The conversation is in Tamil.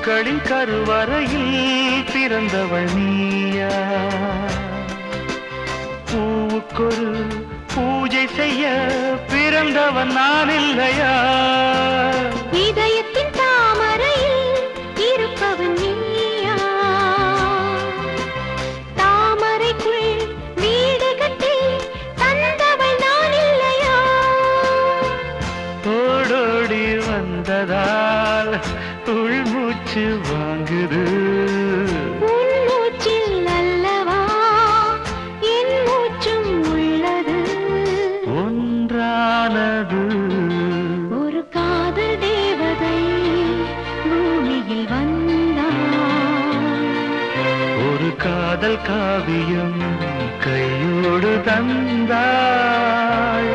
பூக்களின் கருவறையில் பிறந்தவள் நீயா? பூவுக்கொரு பூஜை செய்ய பிறந்தவன் நான் இல்லையா? இதயத்தின் தாமரையில் இருப்பவன் நீயா? தாமரைக்குள் வீடு கட்டி தந்தவள் நான் இல்லையா? ஓடோடி வந்ததால் உள்மூச்சு வாங்குது. உள்மூச்சில் அல்லவா என் மூச்சும் உள்ளது. ஒன்றானது ஒரு காதல் தேவதை பூமியில் வந்தாள். ஒரு காதல் காவியம் கையோடு தந்தாள்.